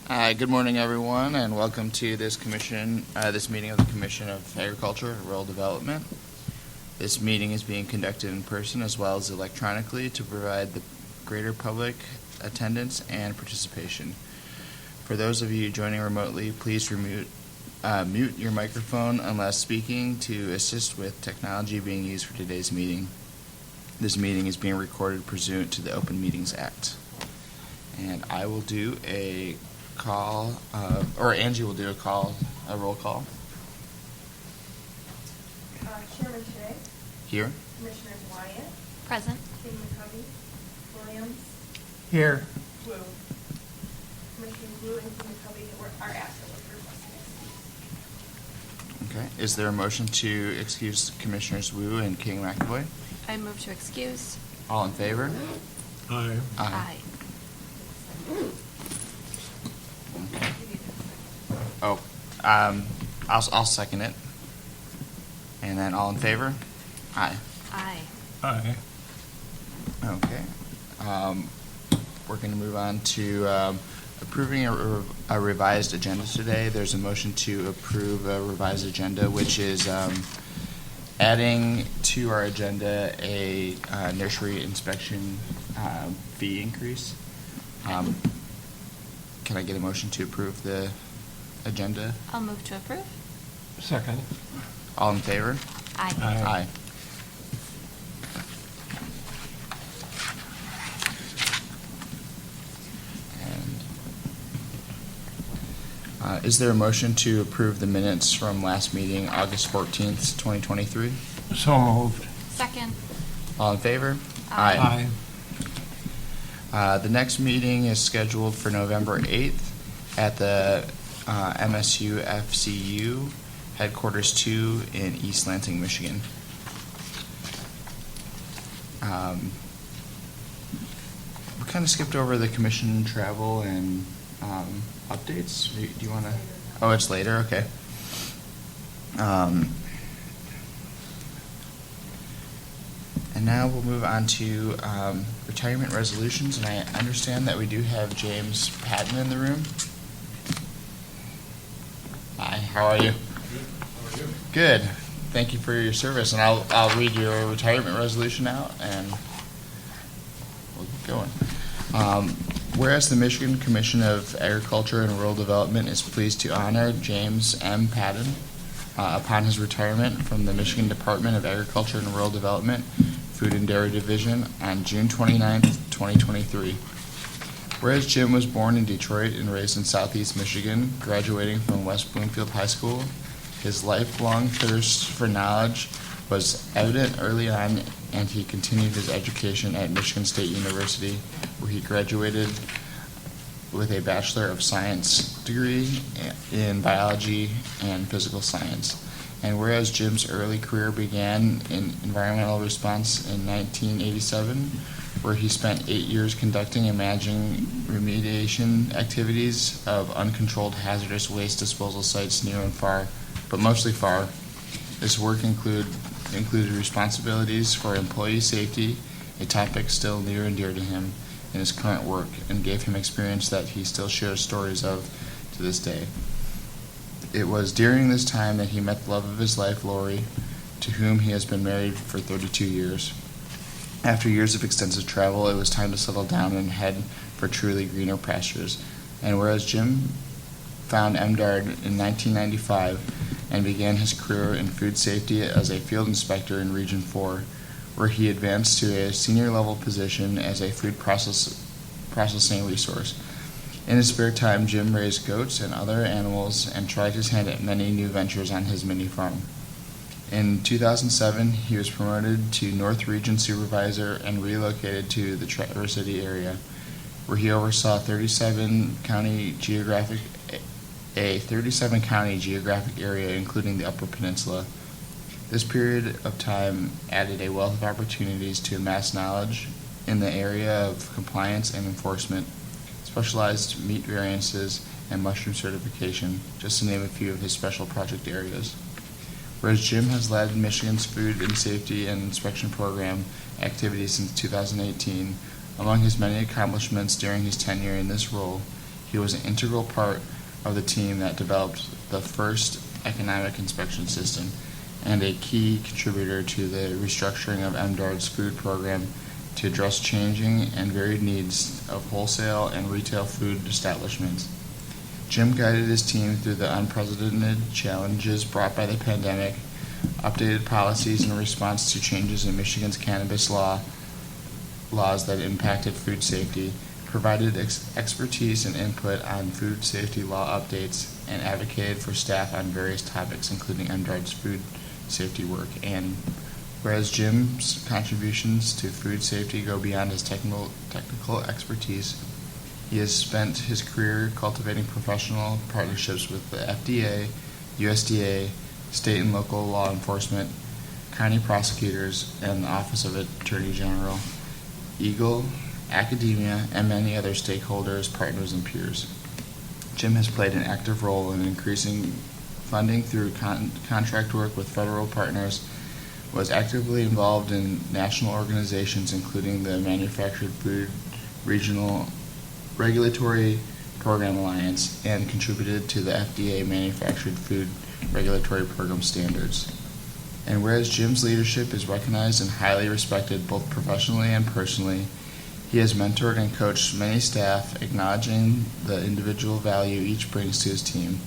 Good morning, everyone, and welcome to this meeting of the Commission of Agriculture and Rural Development. This meeting is being conducted in person as well as electronically to provide the greater public attendance and participation. For those of you joining remotely, please mute your microphone unless speaking to assist with technology being used for today's meeting. This meeting is being recorded pursuant to the Open Meetings Act. And I will do a call, or Angie will do a roll call. Chairman Shea. Here. Commissioners Wyatt. Present. King McCovey. Williams. Here. Wu. Commissioners Wu and King McCovey are absent with requesting excuse. Okay. Is there a motion to excuse Commissioners Wu and King McAvoy? I move to excuse. All in favor? Aye. Aye. Okay. Oh, I'll second it. And then all in favor? Aye. Aye. Aye. Okay. We're going to move on to approving a revised agenda today. There's a motion to approve a revised agenda, which is adding to our agenda a nursery inspection fee increase. Can I get a motion to approve the agenda? I'll move to approve. Second. All in favor? Aye. Aye. And is there a motion to approve the minutes from last meeting, August 14th, 2023? So moved. Second. All in favor? Aye. The next meeting is scheduled for November 8th at the MSU FCU Headquarters 2 in East Lansing, Michigan. We kind of skipped over the commission travel and updates. Do you want to? Oh, it's later? Okay. And now we'll move on to retirement resolutions, and I understand that we do have James Patton in the room. Hi, how are you? Good. How are you? Good. Thank you for your service, and I'll read your retirement resolution out, and we'll get going. Whereas the Michigan Commission of Agriculture and Rural Development is pleased to honor James M. Patton upon his retirement from the Michigan Department of Agriculture and Rural Development, Food and Dairy Division on June 29th, 2023. Whereas Jim was born in Detroit and raised in Southeast Michigan, graduating from West Bloomfield High School, his lifelong thirst for knowledge was evident early on, and he continued his education at Michigan State University, where he graduated with a Bachelor of Science degree in biology and physical science. And whereas Jim's early career began in environmental response in 1987, where he spent 8 years conducting and managing remediation activities of uncontrolled hazardous waste disposal sites near and far, but mostly far. This work included responsibilities for employee safety, a topic still near and dear to him in his current work, and gave him experience that he still shares stories of to this day. It was during this time that he met the love of his life, Lori, to whom he has been married for 32 years. After years of extensive travel, it was time to settle down and head for truly greener pastures. And whereas Jim found MDARD in 1995 and began his career in food safety as a field inspector in Region 4, where he advanced to a senior level position as a food processing resource. In his spare time, Jim raised goats and other animals and tried his hand at many new ventures on his mini farm. In 2007, he was promoted to North Region Supervisor and relocated to the Traverse City area, where he oversaw 37 county geographic area, including the Upper Peninsula. This period of time added a wealth of opportunities to amass knowledge in the area of compliance and enforcement, specialized meat variances, and mushroom certification, just to name a few of his special project areas. Whereas Jim has led Michigan's food and safety and inspection program activities since 2018, among his many accomplishments during his tenure in this role He was an integral part of the team that developed the first economic inspection system and a key contributor to the restructuring of MDARD's food program to address changing and varied needs of wholesale and retail food establishments. Jim guided his team through the unprecedented challenges brought by the pandemic, updated policies in response to changes in Michigan's cannabis laws that impacted food safety, provided expertise and input on food safety law updates, and advocated for staff on various topics, including MDARD's food safety work. And whereas Jim's contributions to food safety go beyond his technical expertise, he has spent his career cultivating professional partnerships with the FDA, USDA, state and local law enforcement, county prosecutors, and the Office of Attorney General, Eagle, academia, and many other stakeholders, partners, and peers. Jim has played an active role in increasing funding through contract work with federal partners, was actively involved in national organizations including the Manufactured Food Regional Regulatory Program Alliance, and contributed to the FDA Manufactured Food Regulatory Program standards. And whereas Jim's leadership is recognized and highly respected both professionally and personally, he has mentored and coached many staff, acknowledging the individual value each brings to his team.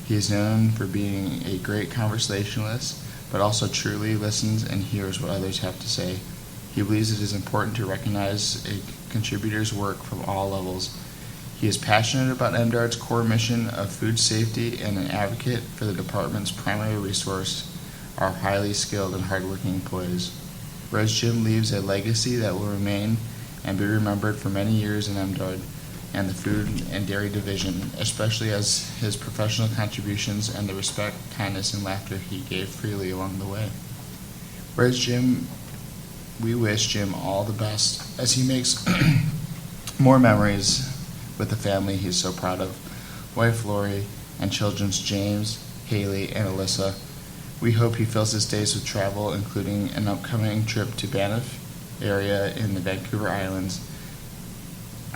He is known for being a great conversationalist, but also truly listens and hears what others have to say. He believes it is important to recognize a contributor's work from all levels. He is passionate about MDARD's core mission of food safety and an advocate for the department's primary resource, our highly skilled and hardworking employees. Whereas Jim leaves a legacy that will remain and be remembered for many years in MDARD and the Food and Dairy Division, especially as his professional contributions and the respect, kindness, and laughter he gave freely along the way. Whereas Jim, we wish Jim all the best as he makes more memories with the family he's so proud of, wife Lori, and children's James, Haley, and Alyssa. We hope he fills his days with travel, including an upcoming trip to Banff area in the Vancouver Islands,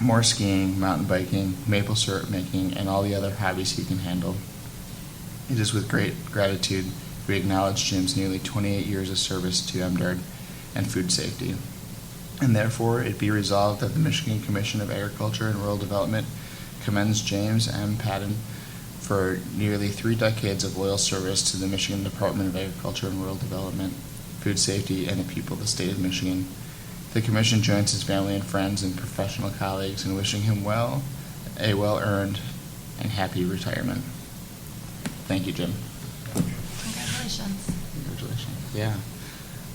more skiing, mountain biking, maple syrup making, and all the other hobbies he can handle. It is with great gratitude we acknowledge Jim's nearly 28 years of service to MDARD and food safety. And therefore, it be resolved that the Michigan Commission of Agriculture and Rural Development commends James M. Patton for nearly 3 decades of loyal service to the Michigan Department of Agriculture and Rural Development, food safety, and the people of the state of Michigan. The Commission joins his family and friends and professional colleagues in wishing him a well-earned and happy retirement. Thank you, Jim. Congratulations. Congratulations. Yeah.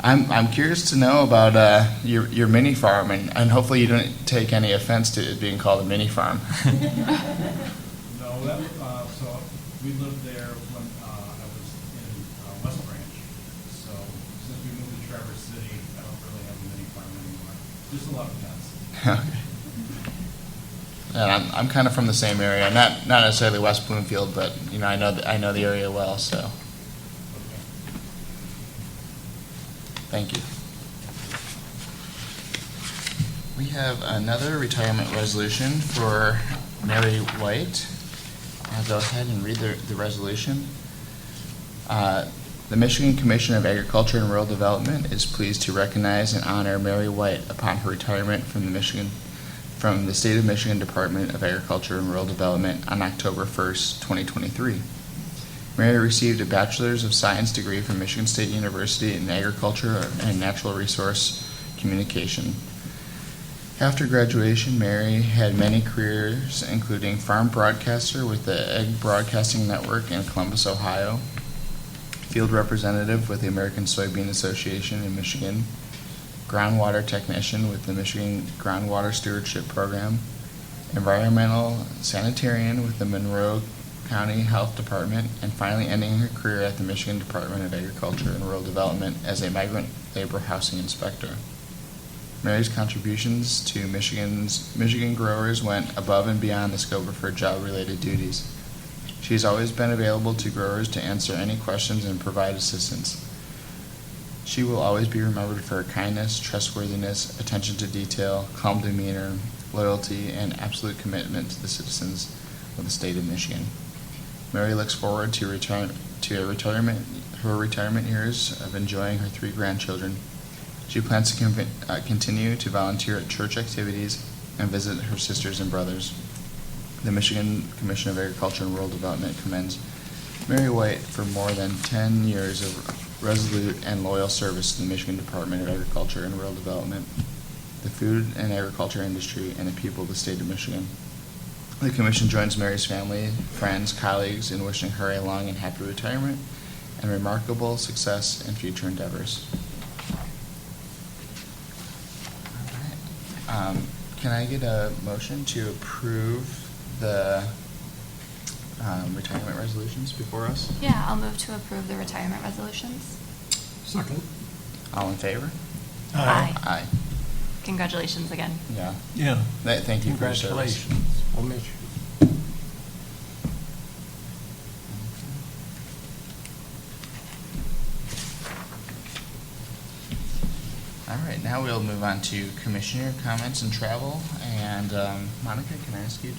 I'm curious to know about your mini farm, and hopefully you don't take any offense to it being called a mini farm. No, so we lived there when I was in West Branch. So since we moved to Traverse City, I don't really have a mini farm anymore. Just a lot of pets. Okay. And I'm kind of from the same area, not necessarily West Bloomfield, but I know the area well, so. Thank you. We have another retirement resolution for Mary White. I'll go ahead and read the resolution. The Michigan Commission of Agriculture and Rural Development is pleased to recognize and honor Mary White upon her retirement from the State of Michigan Department of Agriculture and Rural Development on October 1st, 2023. Mary received a Bachelor's of Science degree from Michigan State University in Agriculture and Natural Resource Communication. After graduation, Mary had many careers, including farm broadcaster with the Egg Broadcasting Network in Columbus, Ohio, field representative with the American Soybean Association in Michigan, groundwater technician with the Michigan Groundwater Stewardship Program, environmental sanitarian with the Monroe County Health Department, and finally ending her career at the Michigan Department of Agriculture and Rural Development as a migrant labor housing inspector. Mary's contributions to Michigan growers went above and beyond the scope of her job-related duties. She has always been available to growers to answer any questions and provide assistance. She will always be remembered for her kindness, trustworthiness, attention to detail, calm demeanor, loyalty, and absolute commitment to the citizens of the state of Michigan. Mary looks forward to her retirement years of enjoying her 3 grandchildren. She plans to continue to volunteer at church activities and visit her sisters and brothers. The Michigan Commission of Agriculture and Rural Development commends Mary White for more than 10 years of resolute and loyal service to the Michigan Department of Agriculture and Rural Development, the food and agriculture industry, and the people of the state of Michigan. The Commission joins Mary's family, friends, colleagues in wishing her a long and happy retirement and remarkable success in future endeavors. All right. Can I get a motion to approve the retirement resolutions before us? Yeah, I'll move to approve the retirement resolutions. Second. All in favor? Aye. Aye. Congratulations again. Yeah. Yeah. Thank you for your service. Congratulations. We'll miss you. All right, now we'll move on to commissioner comments and travel. And Monica, can I ask you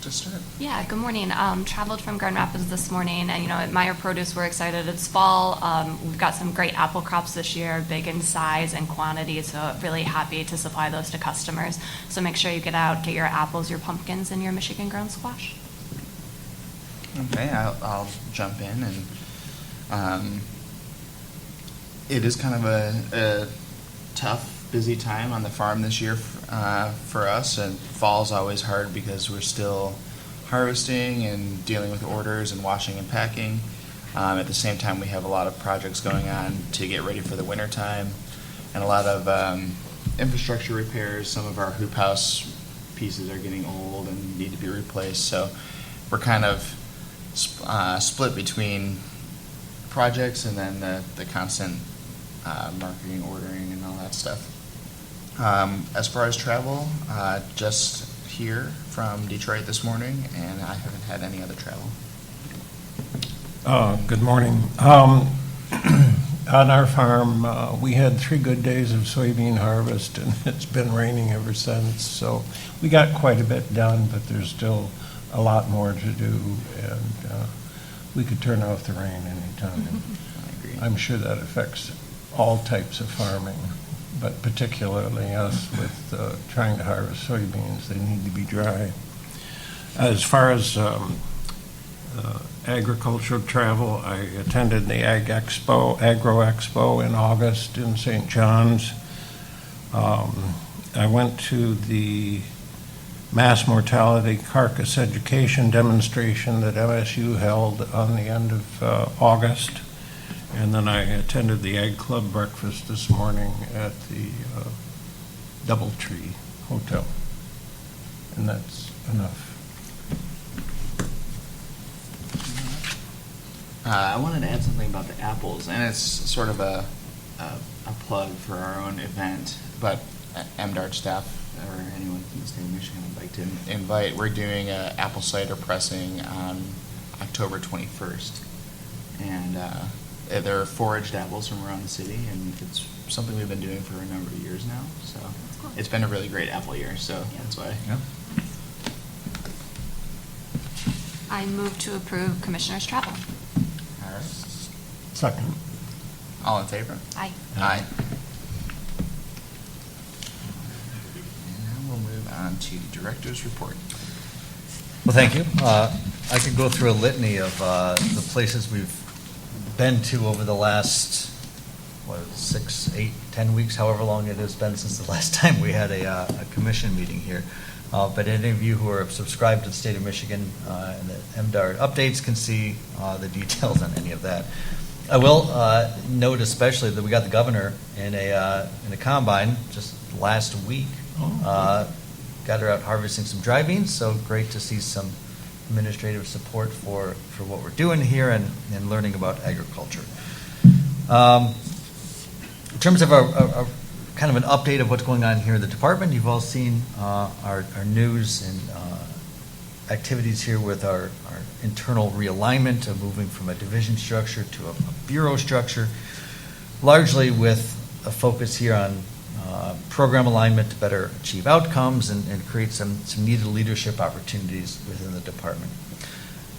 to start? Yeah, good morning. Traveled from Grand Rapids this morning, and at Meyer Produce, we're excited. It's fall. We've got some great apple crops this year, big in size and quantity, so really happy to supply those to customers. So make sure you get out, get your apples, your pumpkins, and your Michigan-grown squash. Okay, I'll jump in. And it is kind of a tough, busy time on the farm this year for us, and fall's always hard because we're still harvesting and dealing with orders and washing and packing. At the same time, we have a lot of projects going on to get ready for the winter time, and a lot of infrastructure repairs. Some of our hoop house pieces are getting old and need to be replaced, so we're kind of split between projects and then the constant marketing, ordering, and all that stuff. As far as travel, just here from Detroit this morning, and I haven't had any other travel. Good morning. On our farm, we had 3 good days of soybean harvest, and it's been raining ever since. So we got quite a bit done, but there's still a lot more to do, and we could turn off the rain anytime. I agree. I'm sure that affects all types of farming, but particularly us with trying to harvest soybeans. They need to be dry. As far as agricultural travel, I attended the Agro Expo in August in St. John's. I went to the mass mortality carcass education demonstration that MSU held on the end of August. And then I attended the Ag Club breakfast this morning at the Doubletree Hotel. And that's enough. I wanted to add something about the apples, and it's sort of a plug for our own event, but MDART staff or anyone from the state of Michigan would like to invite. We're doing an apple cider pressing on October 21st, and they're foraged apples from around the city, and it's something we've been doing for a number of years now. So Cool. it's been a really great apple year. So that's why. Yeah. I move to approve Commissioner's travel. All right. Second. All in favor? Aye. Aye. And now we'll move on to director's report. Well, thank you. I could go through a litany of the places we've been to over the last, 6, 8, 10 weeks, however long it has been since the last time we had a commission meeting here. But any of you who are subscribed to the state of Michigan and the MDART updates can see the details on any of that. I will note especially that we got the governor in a combine just last week. Got her out harvesting some dry beans, so great to see some administrative support for what we're doing here and learning about agriculture. In terms of a kind of an update of what's going on here in the department, you've all seen our news and activities here with our internal realignment of moving from a division structure to a bureau structure, largely with a focus here on program alignment to better achieve outcomes and create some needed leadership opportunities within the department.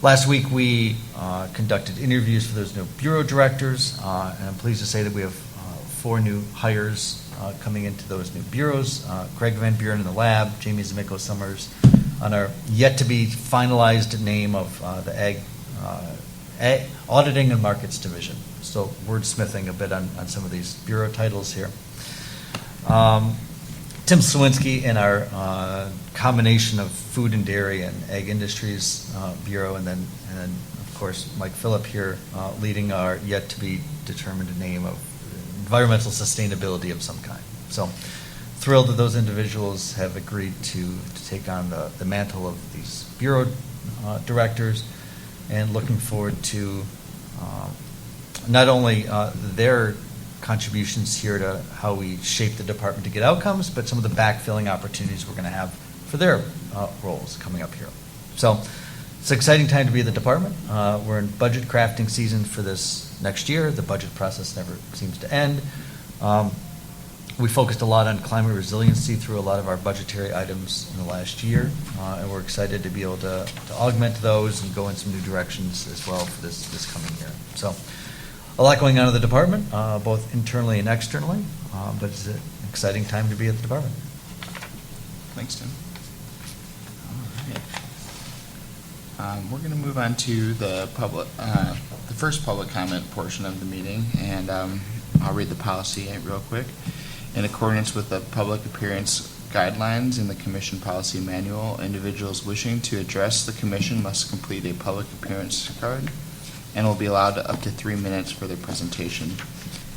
Last week, we conducted interviews for those new bureau directors, and I'm pleased to say that we have 4 new hires coming into those new bureaus. Craig Van Buren in the lab, Jamie Zamiko Summers on our yet-to-be finalized name of the Ag Auditing and Markets Division. So wordsmithing a bit on some of these bureau titles here. Tim Slawinski in our combination of food and dairy and ag industries bureau, and then of course Mike Phillip here leading our yet to be determined name of environmental sustainability of some kind. So thrilled that those individuals have agreed to take on the mantle of these bureau directors, and looking forward to not only their contributions here to how we shape the department to get outcomes, but some of the backfilling opportunities we're going to have for their roles coming up here. So it's an exciting time to be in the department. We're in budget crafting season for this next year. The budget process never seems to end. We focused a lot on climate resiliency through a lot of our budgetary items in the last year, and we're excited to be able to augment those and go in some new directions as well for this coming year. So a lot going on in the department, both internally and externally, but it's an exciting time to be at the department. Thanks, Tim. All right. We're going to move on to the first public comment portion of the meeting, and I'll read the policy real quick. In accordance with the public appearance guidelines in the Commission Policy Manual, individuals wishing to address the Commission must complete a public appearance card and will be allowed up to 3 minutes for their presentation.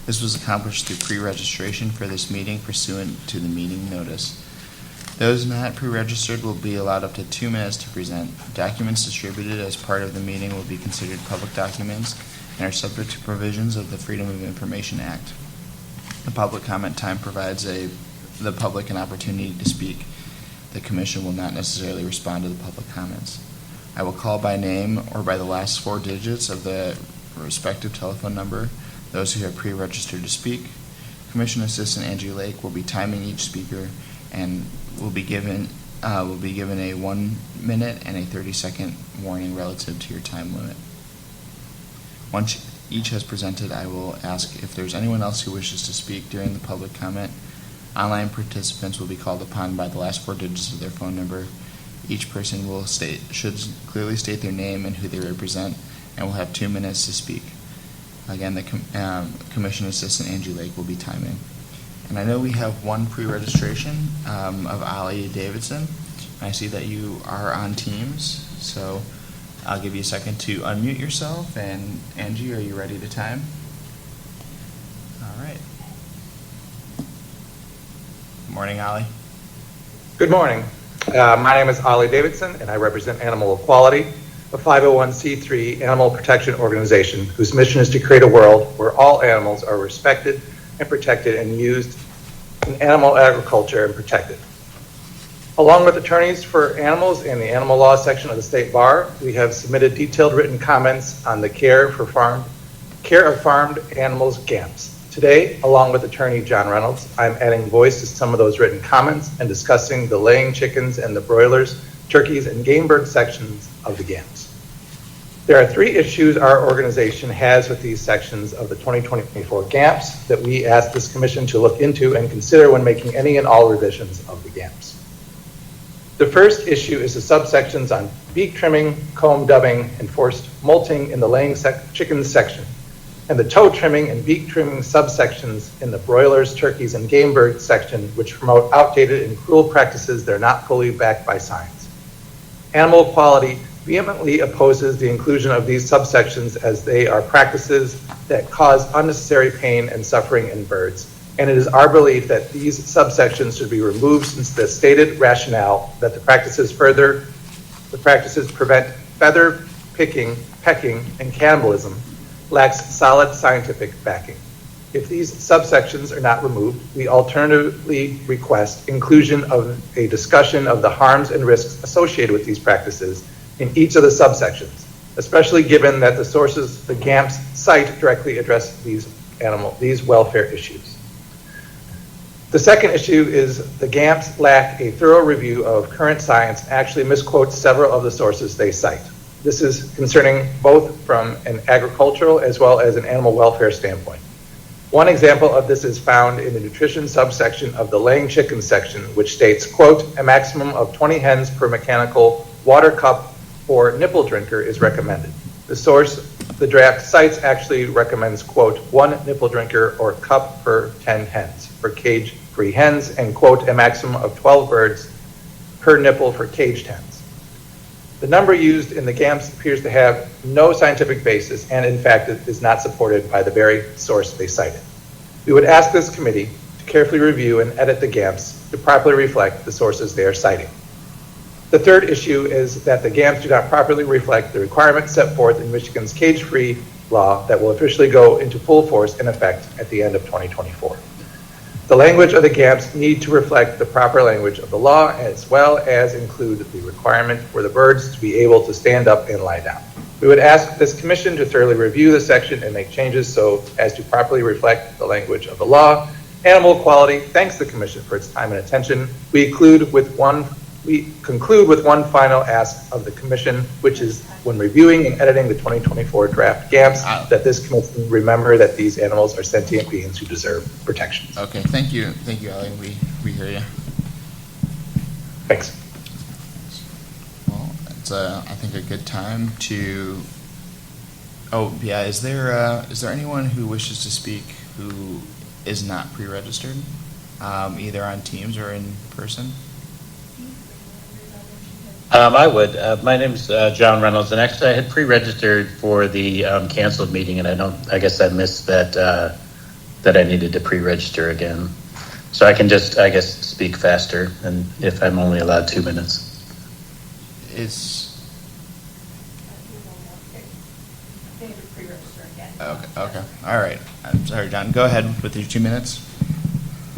This was accomplished through pre-registration for this meeting pursuant to the meeting notice. Those not pre-registered will be allowed up to 2 minutes to present. Documents distributed as part of the meeting will be considered public documents and are subject to provisions of the Freedom of Information Act. The public comment time provides the public an opportunity to speak. The Commission will not necessarily respond to the public comments. I will call by name or by the last 4 digits of the respective telephone number those who have pre-registered to speak. Commission Assistant Angie Lake will be timing each speaker and will be given a 1 minute and a 30-second warning relative to your time limit. Once each has presented, I will ask if there's anyone else who wishes to speak during the public comment. Online participants will be called upon by the last 4 digits of their phone number. Each person should clearly state their name and who they represent, and will have 2 minutes to speak. Again, the Commission Assistant Angie Lake will be timing. And I know we have 1 pre-registration of Ali Davidson. I see that you are on Teams, so I'll give you a second to unmute yourself. And Angie, are you ready to time? All right. Good morning, Ali. Good morning. My name is Ali Davidson, and I represent Animal Equality, a 501c3 animal protection organization whose mission is to create a world where all animals are respected and protected and used in animal agriculture and protected. Along with attorneys for animals in the animal law section of the State Bar, we have submitted detailed written comments on the care of farmed animals GAMPS. Today, along with attorney John Reynolds, I'm adding voice to some of those written comments and discussing the laying chickens and the broilers, turkeys, and game bird sections of the GAMPS. There are 3 issues our organization has with these sections of the 2024 GAMPS that we ask this commission to look into and consider when making any and all revisions of the GAMPS. The first issue is the subsections on beak trimming, comb dubbing, and forced molting in the laying chickens section, and the toe trimming and beak trimming subsections in the broilers, turkeys, and game bird section, which promote outdated and cruel practices that are not fully backed by science. Animal Equality vehemently opposes the inclusion of these subsections as they are practices that cause unnecessary pain and suffering in birds, and it is our belief that these subsections should be removed since the stated rationale that the practices prevent feather picking, pecking, and cannibalism lacks solid scientific backing. If these subsections are not removed, we alternatively request inclusion of a discussion of the harms and risks associated with these practices in each of the subsections, especially given that the sources the GAMPS cite directly address these welfare issues. The second issue is the GAMPs lack a thorough review of current science and actually misquote several of the sources they cite. This is concerning both from an agricultural as well as an animal welfare standpoint. One example of this is found in the nutrition subsection of the laying chicken section, which states, quote, a maximum of 20 hens per mechanical water cup or nipple drinker is recommended. The source the draft cites actually recommends, quote, 1 nipple drinker or cup per 10 hens for cage-free hens, and, quote, a maximum of 12 birds per nipple for caged hens. The number used in the GAMPs appears to have no scientific basis, and in fact it is not supported by the very source they cited. We would ask this committee to carefully review and edit the GAMPs to properly reflect the sources they are citing. The third issue is that the GAMPs do not properly reflect the requirements set forth in Michigan's cage-free law that will officially go into full force in effect at the end of 2024. The language of the GAMPs need to reflect the proper language of the law, as well as include the requirement for the birds to be able to stand up and lie down. We would ask this commission to thoroughly review the section and make changes so as to properly reflect the language of the law. Animal Equality thanks the commission for its time and attention. We conclude with one final ask of the commission, which is when reviewing and editing the 2024 draft GAMPs, that this commission remember that these animals are sentient beings who deserve protection. Okay, thank you, Ali. We hear you. Thanks. Well, it's I think a good time to. Oh yeah, is there anyone who wishes to speak who is not pre-registered, either on Teams or in person? I would. My name's John Reynolds, and actually I had pre-registered for the canceled meeting, and I guess I missed that I needed to pre-register again. So I can just, I guess, speak faster, and if I'm only allowed 2 minutes. Okay. All right. I'm sorry, John. Go ahead with your 2 minutes.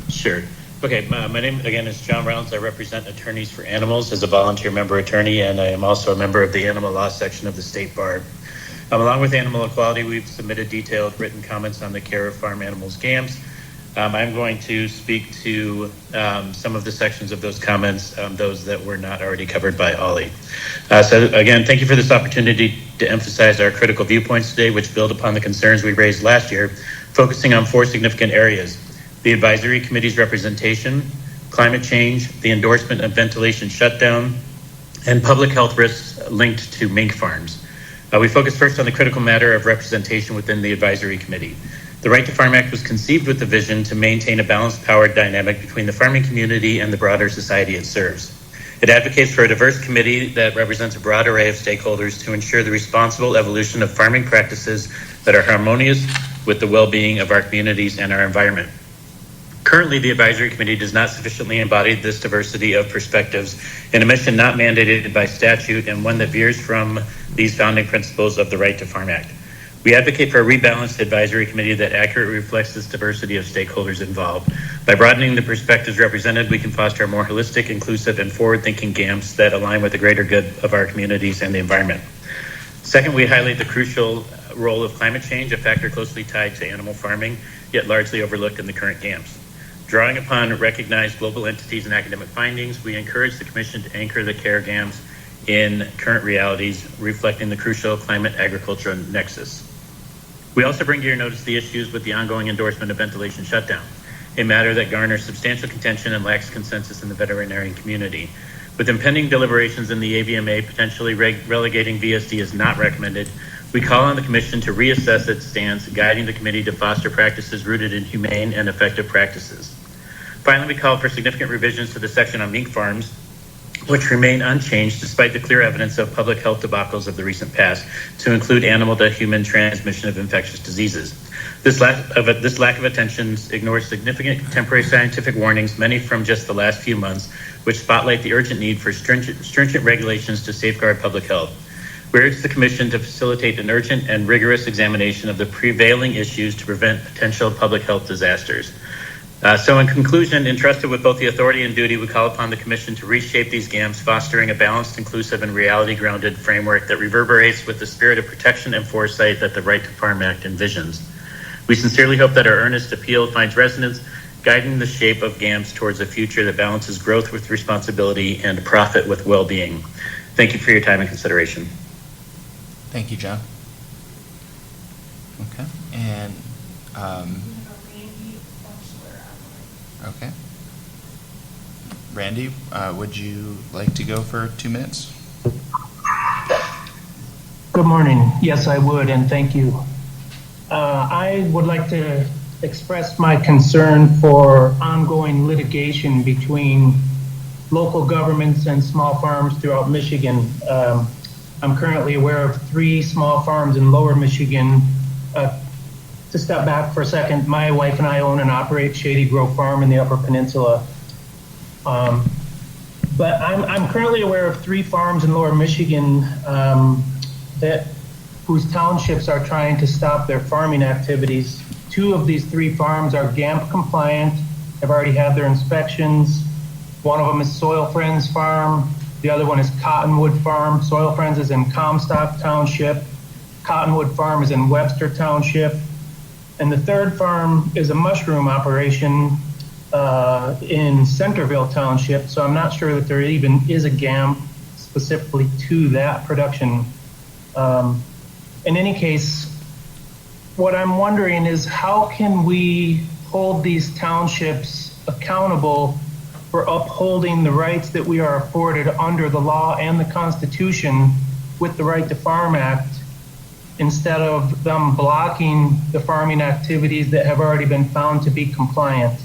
Sure. Okay, my name, again, is John Reynolds. I represent Attorneys for Animals as a volunteer member attorney, and I am also a member of the Animal Law section of the State Bar. Along with Animal Equality, we've submitted detailed written comments on the care of farm animals GAMPs. I'm going to speak to some of the sections of those comments, those that were not already covered by Ollie. So again, thank you for this opportunity to emphasize our critical viewpoints today, which build upon the concerns we raised last year, focusing on 4 significant areas: the advisory committee's representation, climate change, the endorsement of ventilation shutdown, and public health risks linked to mink farms. We focus first on the critical matter of representation within the advisory committee. The Right to Farm Act was conceived with the vision to maintain a balanced power dynamic between the farming community and the broader society it serves. It advocates for a diverse committee that represents a broad array of stakeholders to ensure the responsible evolution of farming practices that are harmonious with the well-being of our communities and our environment. Currently, the advisory committee does not sufficiently embody this diversity of perspectives in a mission not mandated by statute and one that veers from these founding principles of the Right to Farm Act. We advocate for a rebalanced advisory committee that accurately reflects this diversity of stakeholders involved. By broadening the perspectives represented, we can foster a more holistic, inclusive, and forward-thinking GAMPs that align with the greater good of our communities and the environment. Second, we highlight the crucial role of climate change, a factor closely tied to animal farming, yet largely overlooked in the current GAMPs. Drawing upon recognized global entities and academic findings, we encourage the Commission to anchor the care GAMPs in current realities, reflecting the crucial climate-agriculture nexus. We also bring to your notice the issues with the ongoing endorsement of ventilation shutdown, a matter that garners substantial contention and lacks consensus in the veterinarian community. With impending deliberations in the AVMA potentially relegating VSD as not recommended, we call on the Commission to reassess its stance, guiding the committee to foster practices rooted in humane and effective practices. Finally, we call for significant revisions to the section on mink farms, which remain unchanged despite the clear evidence of public health debacles of the recent past, to include animal-to-human transmission of infectious diseases. This lack of attention ignores significant contemporary scientific warnings, many from just the last few months, which spotlight the urgent need for stringent regulations to safeguard public health. We urge the Commission to facilitate an urgent and rigorous examination of the prevailing issues to prevent potential public health disasters. So in conclusion, entrusted with both the authority and duty, we call upon the Commission to reshape these GAMPs, fostering a balanced, inclusive, and reality-grounded framework that reverberates with the spirit of protection and foresight that the Right to Farm Act envisions. We sincerely hope that our earnest appeal finds resonance guiding the shape of GAMS towards a future that balances growth with responsibility and profit with well-being. Thank you for your time and consideration. Thank you, John. Okay, and, We have a Randy Butchler online. okay. Randy, would you like to go for 2 minutes? Good morning. Yes, I would, and thank you. I would like to express my concern for ongoing litigation between local governments and small farms throughout Michigan. I'm currently aware of 3 small farms in Lower Michigan. To step back for a second, my wife and I own and operate Shady Grove Farm in the Upper Peninsula. But I'm currently aware of 3 farms in Lower Michigan whose townships are trying to stop their farming activities. 2 of these 3 farms are GAMP compliant, have already had their inspections. One of them is Soil Friends Farm. The other one is Cottonwood Farm. Soil Friends is in Comstock Township. Cottonwood Farm is in Webster Township. And the 3rd farm is a mushroom operation in Centerville Township. So I'm not sure that there even is a GAMP specifically to that production. In any case, what I'm wondering is how can we hold these townships accountable for upholding the rights that we are afforded under the law and the Constitution with the Right to Farm Act, instead of them blocking the farming activities that have already been found to be compliant.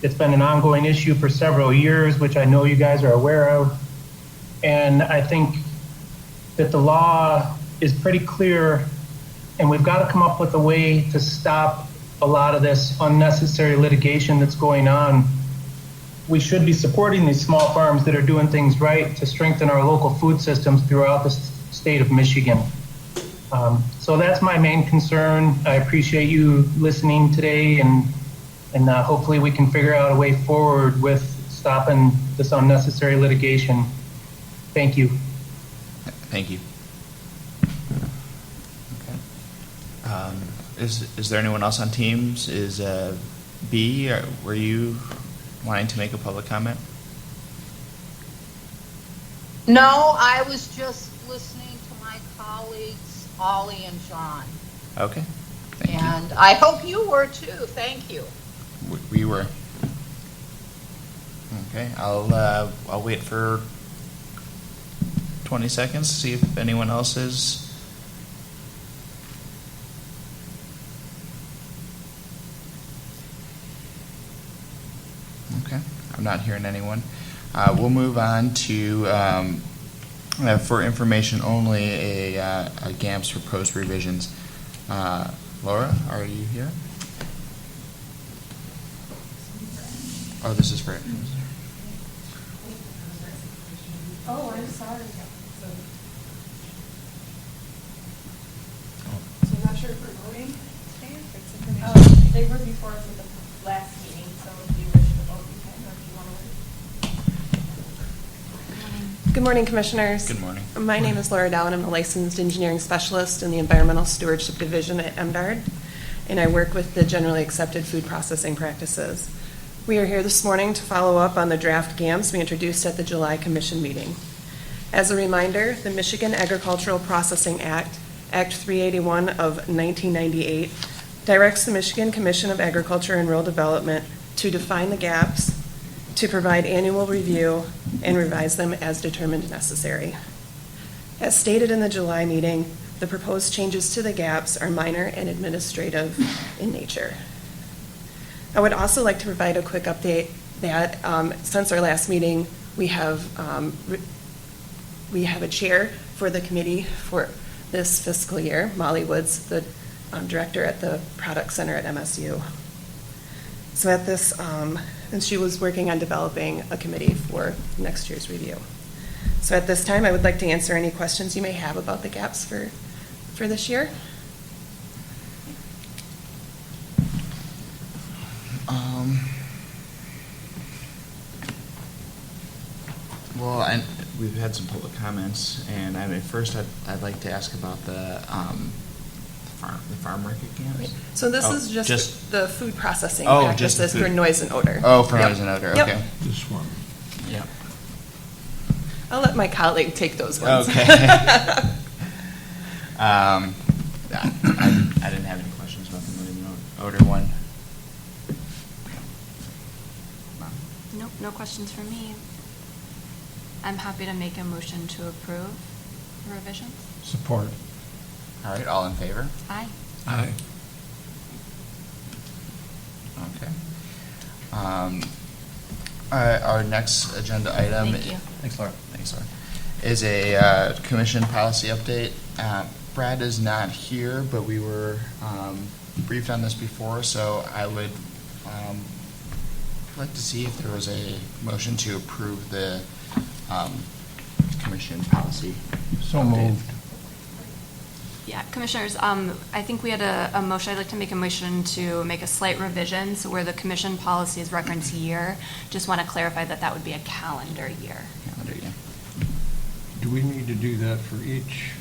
It's been an ongoing issue for several years, which I know you guys are aware of. And I think that the law is pretty clear, and we've got to come up with a way to stop a lot of this unnecessary litigation that's going on. We should be supporting these small farms that are doing things right to strengthen our local food systems throughout the state of Michigan. So that's my main concern. I appreciate you listening today, and hopefully we can figure out a way forward with stopping this unnecessary litigation. Thank you. Thank you. Okay. Is there anyone else on Teams? Is B, were you wanting to make a public comment? No, I was just listening to my colleagues, Ollie and John. Okay. Thank And I hope you were too. Thank you. you. We were. Okay, I'll wait for 20 seconds to see if anyone else is. Okay, I'm not hearing anyone. We'll move on to, for information only, a GAMP's proposed revisions. Laura, are you here? Oh, this is for. Oh, I'm sorry. So I'm not sure if we're voting today, if it's information. They were before us at the last meeting, so if you wish to vote, you can, or if you want to wait. Good morning, Commissioners. Good morning. My name is Laura Dowan. I'm a licensed engineering specialist in the Environmental Stewardship Division at MDARD, and I work with the Generally Accepted Food Processing Practices. We are here this morning to follow up on the draft GAMS we introduced at the July Commission meeting. As a reminder, the Michigan Agricultural Processing Act, Act 381 of 1998, directs the Michigan Commission of Agriculture and Rural Development to define the gaps, to provide annual review, and revise them as determined necessary. As stated in the July meeting, the proposed changes to the gaps are minor and administrative in nature. I would also like to provide a quick update that since our last meeting, we have a chair for the committee for this fiscal year, Molly Woods, the director at the Product Center at MSU. So at this, and she was working on developing a committee for next year's review. So at this time, I would like to answer any questions you may have about the gaps for this year. Well, we've had some public comments, and first I'd like to ask about the farm market camps? So this Oh, is just the food processing Oh, just the practices for food. noise and odor. Oh, for Yep. noise and odor, Yep. okay. This one. Yep. I'll let my colleague take those ones. Okay. I didn't have any questions about the noise and odor one. Nope, no questions for me. I'm happy to make a motion to approve revisions. Support. All right, all in favor? Aye. Aye. Okay. Our next agenda item. Thank you. Thanks, Laura. Thanks, Laura. Is a commission policy update. Brad is not here, but we were briefed on this before, so I would like to see if there was a motion to approve the commission policy. So update. moved. Yeah, Commissioners, I think we had a motion. I'd like to make a motion to make a slight revision. So where the commission policy is referenced year, just want to clarify that that would be a calendar year. Calendar year. Do we need to do that for each?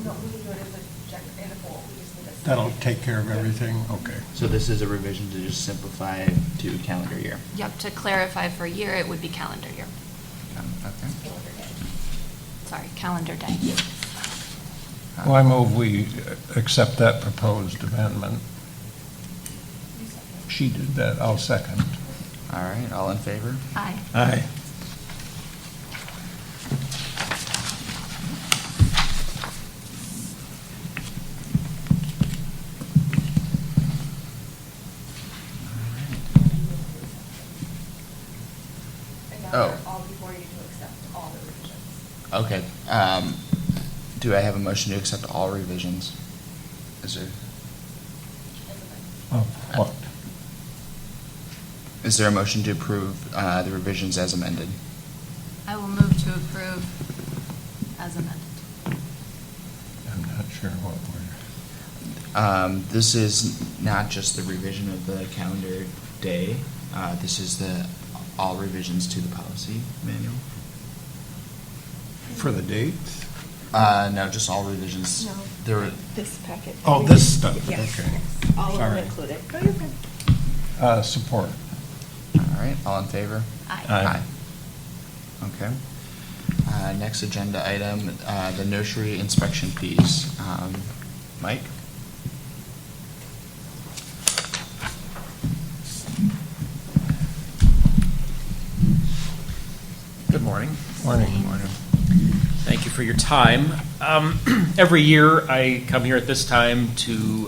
No, we can do it as a check and a poll. We just need a. That'll take care of everything? Okay. So this is a revision to just simplify to calendar year. Yep, to clarify for year, it would be calendar year. Okay. Calendar day. Sorry, calendar day. Well, I move we accept that proposed amendment. She did that. I'll second. All right, all in favor? Aye. Aye. And now Oh. they're all before you to accept all the revisions. Okay. Do I have a motion to accept all revisions? Is there? Oh, what? Is there a motion to approve the revisions as amended? I will move to approve as amended. I'm not sure what we're, This is not just the revision of the calendar day. This is all revisions to the policy manual. for the dates? No, just all revisions. No. There were, This packet. Oh, this stuff, Yes, okay. yes. All of them Sorry. included. Oh, you're fine. Support. all right, all in favor? Aye. Aye. Okay. Next agenda item, the nursery inspection fees. Mike? Good morning. Morning. Thank you for your time. Every year, I come here at this time to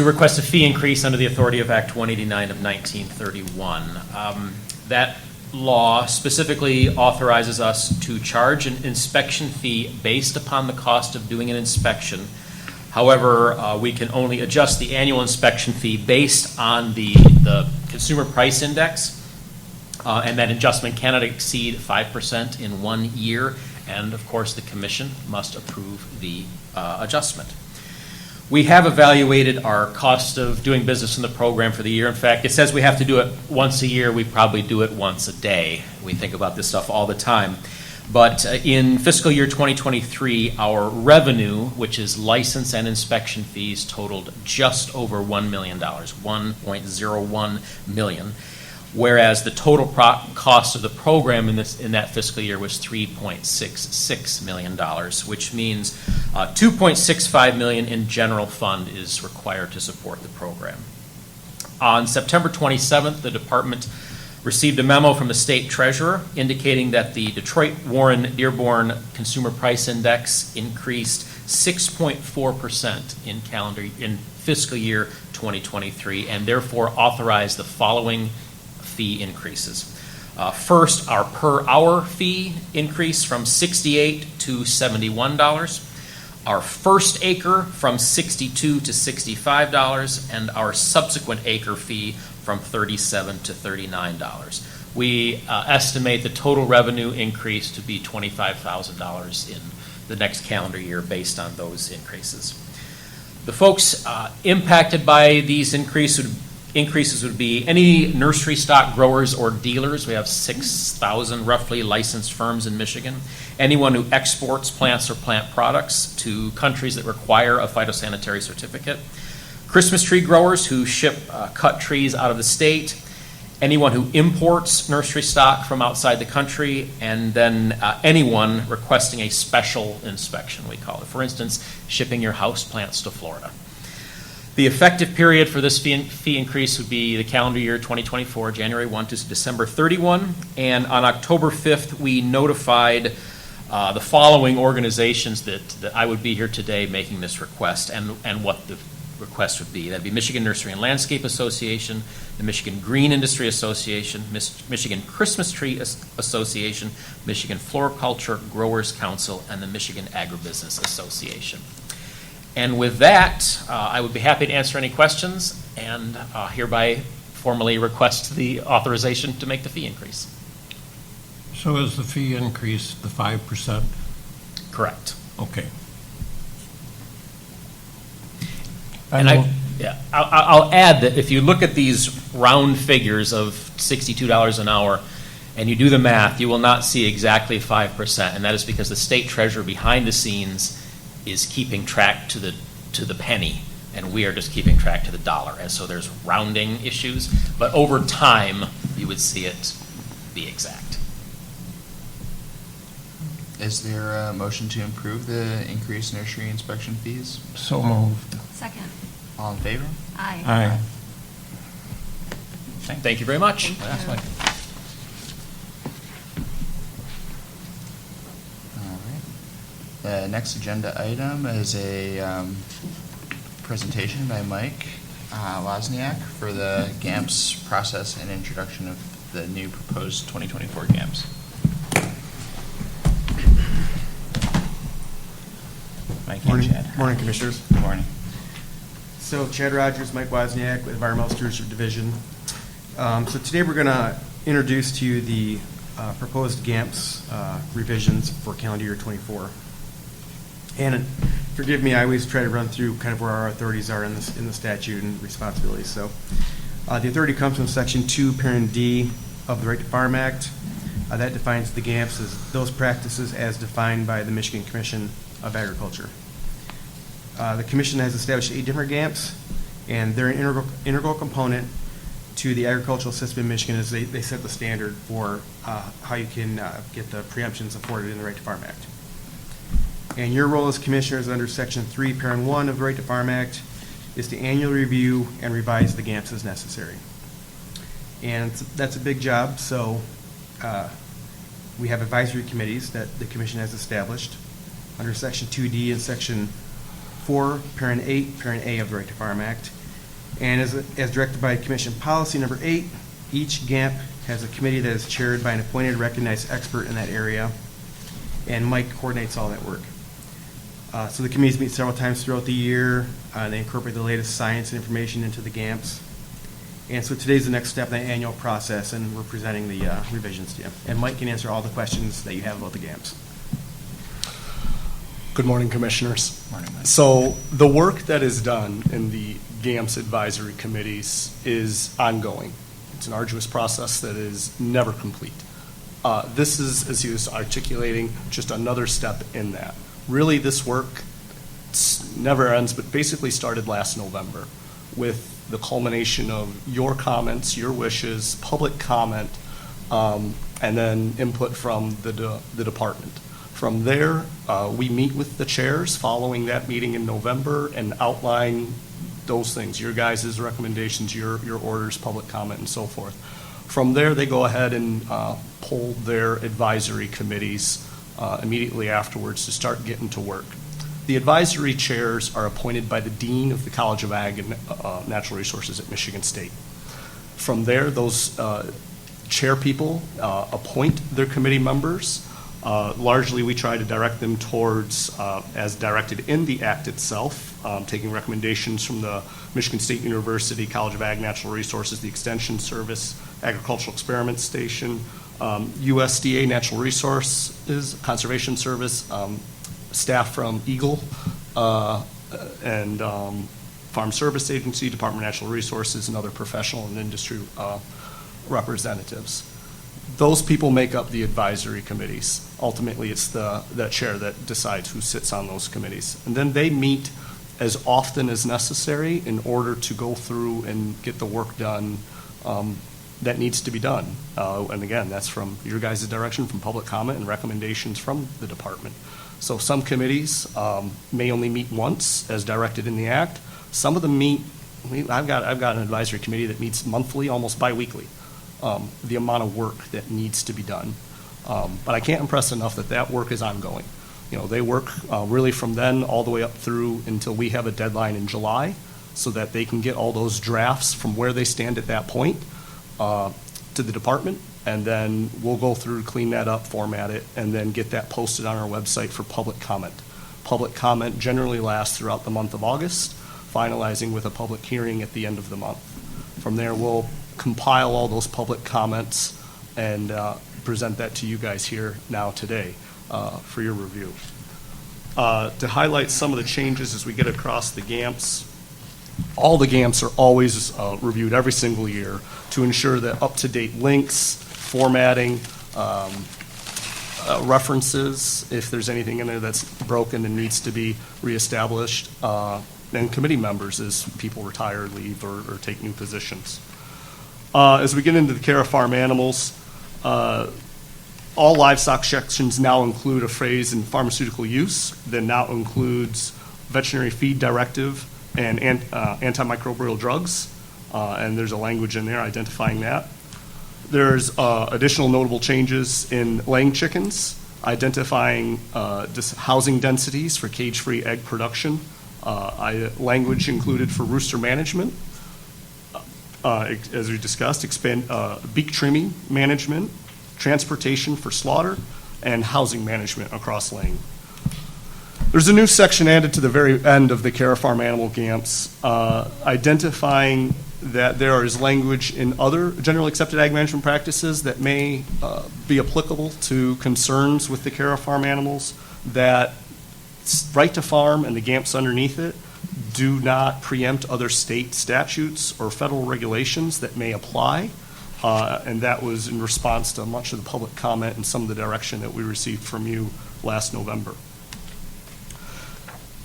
request a fee increase under the authority of Act 189 of 1931. That law specifically authorizes us to charge an inspection fee based upon the cost of doing an inspection. However, we can only adjust the annual inspection fee based on the consumer price index. And that adjustment cannot exceed 5% in 1 year, and of course, the commission must approve the adjustment. We have evaluated our cost of doing business in the program for the year. In fact, it says we have to do it once a year. We probably do it once a day. We think about this stuff all the time. But in fiscal year 2023, our revenue, which is license and inspection fees, totaled just over $1 million, $1.01 million. Whereas the total cost of the program in that fiscal year was $3.66 million, which means $2.65 million in general fund is required to support the program. On September 27th, the department received a memo from the state treasurer indicating that the Detroit-Warren-Dearborn Consumer Price Index increased 6.4% in fiscal year 2023, and therefore authorized the following fee increases. First, our per hour fee increased from $68 to $71, our first acre from $62 to $65, and our subsequent acre fee from $37 to $39. We estimate the total revenue increase to be $25,000 in the next calendar year based on those increases. The folks impacted by these increases increases would be any nursery stock growers or dealers. We have 6,000 roughly licensed firms in Michigan. Anyone who exports plants or plant products to countries that require a phytosanitary certificate. Christmas tree growers who ship cut trees out of the state. Anyone who imports nursery stock from outside the country, and then anyone requesting a special inspection, we call it. For instance, shipping your house plants to Florida. The effective period for this fee increase would be the calendar year 2024, January 1 to December 31. And on October 5th, we notified the following organizations that I would be here today making this request and what the request would be. That'd be Michigan Nursery and Landscape Association, the Michigan Green Industry Association, Michigan Christmas Tree Association, Michigan Floriculture Growers Council, and the Michigan Agribusiness Association. And with that, I would be happy to answer any questions, and hereby formally request the authorization to make the fee increase. So is the fee increase the 5%? Correct. Okay. And I'll add that if you look at these round figures of $62 an hour and you do the math, you will not see exactly 5%, and that is because the state treasurer behind the scenes is keeping track to the penny, and we are just keeping track to the dollar. And so there's rounding issues, but over time you would see it be exact. Is there a motion to improve the increased nursery inspection fees? So moved. Second. All in favor? Aye. Aye. Thank you very much. That's fine. All right. The next agenda item is a presentation by Mike Wozniak for the GAMPS process and introduction of the new proposed 2024 GAMPS. Mike and Chad. Morning, Commissioners. Good morning. So Chad Rogers, Mike Wozniak with Environmental Stewardship Division. So today we're going to introduce to you the proposed GAMPS revisions for calendar year 24. And forgive me, I always try to run through kind of where our authorities are in the statute and responsibilities. So the authority comes from Section 2, Parent D of the Right to Farm Act. That defines the GAMPS as those practices as defined by the Michigan Commission of Agriculture. The Commission has established 8 different GAMPS, and they're an integral component to the agricultural system in Michigan as they set the standard for how you can get the preemptions afforded in the Right to Farm Act. And your role as commissioners under Section 3, Parent 1 of the Right to Farm Act is to annually review and revise the GAMPS as necessary. And that's a big job, so we have advisory committees that the Commission has established under Section 2D and Section 4, Parent 8, Parent A of the Right to Farm Act. And as directed by Commission Policy Number 8, each GAMP has a committee that is chaired by an appointed recognized expert in that area, and Mike coordinates all that work. So the committees meet several times throughout the year. They incorporate the latest science and information into the GAMPs. And so today's the next step in the annual process, and we're presenting the revisions to you. And Mike can answer all the questions that you have about the GAMPs. Good morning, Commissioners. Morning, Mike. So the work that is done in the GAMPS advisory committees is ongoing. It's an arduous process that is never complete. This is, as he was articulating, just another step in that. Really, this work never ends, but basically started last November with the culmination of your comments, your wishes, public comment, and then input from the department. From there, we meet with the chairs following that meeting in November and outline those things, your guys' recommendations, your orders, public comment, and so forth. From there, they go ahead and poll their advisory committees immediately afterwards to start getting to work. The advisory chairs are appointed by the Dean of the College of Ag and Natural Resources at Michigan State. From there, those chair people appoint their committee members. Largely, we try to direct them towards, as directed in the Act itself, taking recommendations from the Michigan State University College of Ag Natural Resources, the Extension Service, Agricultural Experiment Station, USDA Natural Resources, Conservation Service, staff from Eagle, and Farm Service Agency, Department of Natural Resources, and other professional and industry representatives. Those people make up the advisory committees. Ultimately, it's the chair that decides who sits on those committees. And then they meet as often as necessary in order to go through and get the work done that needs to be done. And again, that's from your guys' direction, from public comment and recommendations from the department. So some committees may only meet once, as directed in the act. Some of them meet. I've got an advisory committee that meets monthly, almost biweekly. The amount of work that needs to be done, but I can't impress enough that work is ongoing. You know, they work really from then all the way up through until we have a deadline in July, so that they can get all those drafts from where they stand at that point to the department, and then we'll go through, clean that up, format it, and then get that posted on our website for public comment. Public comment generally lasts throughout the month of August, finalizing with a public hearing at the end of the month. From there, we'll compile all those public comments and present that to you guys here now today for your review. To highlight some of the changes as we get across the GAMPs, all the GAMPs are always reviewed every single year to ensure that up-to-date links, formatting, references, if there's anything in there that's broken and needs to be reestablished, and committee members as people retire, leave, or take new positions. As we get into the care of farm animals, all livestock sections now include a phrase in pharmaceutical use that now includes veterinary feed directive and antimicrobial drugs, and there's a language in there identifying that. There's additional notable changes in laying chickens, identifying housing densities for cage-free egg production, language included for rooster management, as we discussed, expand beak trimming management, transportation for slaughter, and housing management across laying. There's a new section added to the very end of the care of farm animal GAMPs, identifying that there is language in other generally accepted ag management practices that may be applicable to concerns with the care of farm animals, that right to farm and the GAMPs underneath it do not preempt other state statutes or federal regulations that may apply. And that was in response to much of the public comment and some of the direction that we received from you last November.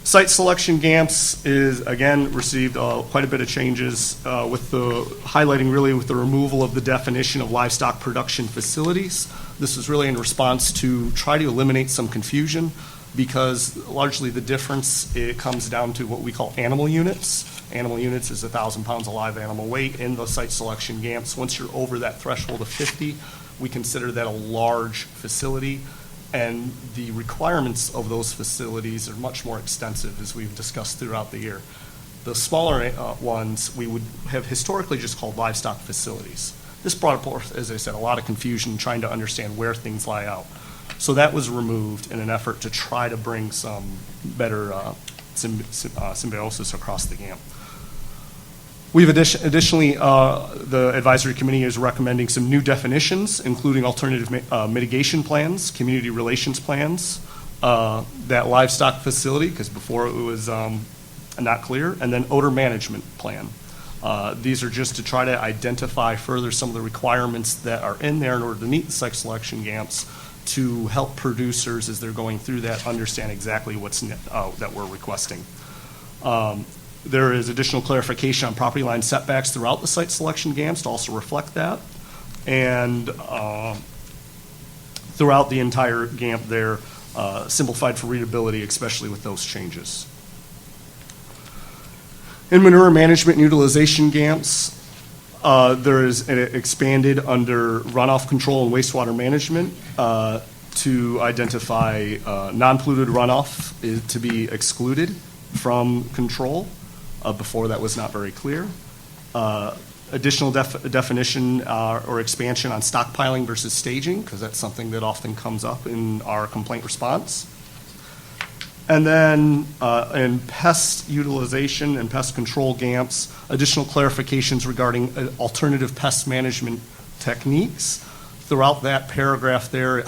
Site selection GAMPs is, again, received quite a bit of changes with the highlighting really with the removal of the definition of livestock production facilities. This is really in response to try to eliminate some confusion, because largely the difference, it comes down to what we call animal units. Animal units is 1,000 pounds of live animal weight in the site selection GAMPs. Once you're over that threshold of 50, we consider that a large facility, and the requirements of those facilities are much more extensive, as we've discussed throughout the year. The smaller ones we would have historically just called livestock facilities. This brought forth, as I said, a lot of confusion trying to understand where things lie out. So that was removed in an effort to try to bring some better symbiosis across the GAMP. We've additionally, the advisory committee is recommending some new definitions, including alternative mitigation plans, community relations plans, that livestock facility, because before it was not clear, and then odor management plan. These are just to try to identify further some of the requirements that are in there in order to meet the site selection GAMPs, to help producers as they're going through that understand exactly what's that we're requesting. There is additional clarification on property line setbacks throughout the site selection GAMPs to also reflect that. And throughout the entire GAMP there, simplified for readability, especially with those changes. In manure management and utilization GAMPs, there is expanded under runoff control and wastewater management to identify non-polluted runoff to be excluded from control. Before that was not very clear. Additional definition or expansion on stockpiling versus staging, because that's something that often comes up in our complaint response. And then in pest utilization and pest control GAMPs, additional clarifications regarding alternative pest management techniques. Throughout that paragraph there, it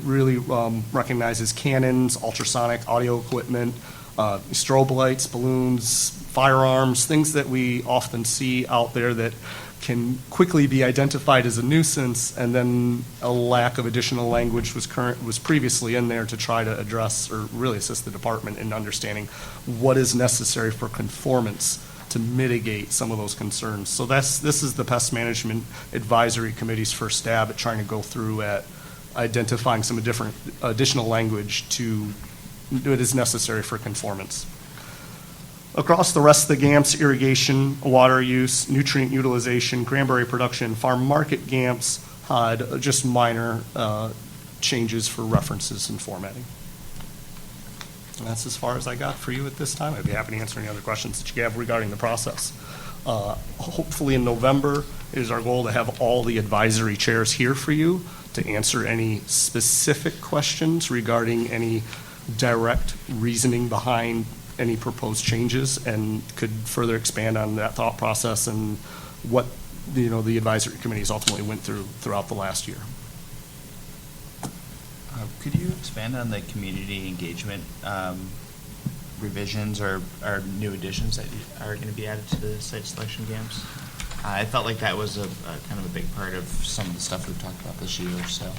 really recognizes cannons, ultrasonic audio equipment, strobe lights, balloons, firearms, things that we often see out there that can quickly be identified as a nuisance, and then a lack of additional language was previously in there to try to address or really assist the department in understanding what is necessary for conformance to mitigate some of those concerns. So this is the Pest Management Advisory Committee's first stab at trying to go through at identifying some different additional language to that is necessary for conformance. Across the rest of the GAMPs, irrigation, water use, nutrient utilization, cranberry production, farm market GAMPs had just minor changes for references and formatting. And that's as far as I got for you at this time. I'd be happy to answer any other questions that you have regarding the process. Hopefully in November, it is our goal to have all the advisory chairs here for you to answer any specific questions regarding any direct reasoning behind any proposed changes, and could further expand on that thought process and what the advisory committees ultimately went through throughout the last year. Could you expand on the community engagement revisions or new additions that are going to be added to the site selection GAMPs? I felt like that was a kind of a big part of some of the stuff we've talked about this year. So.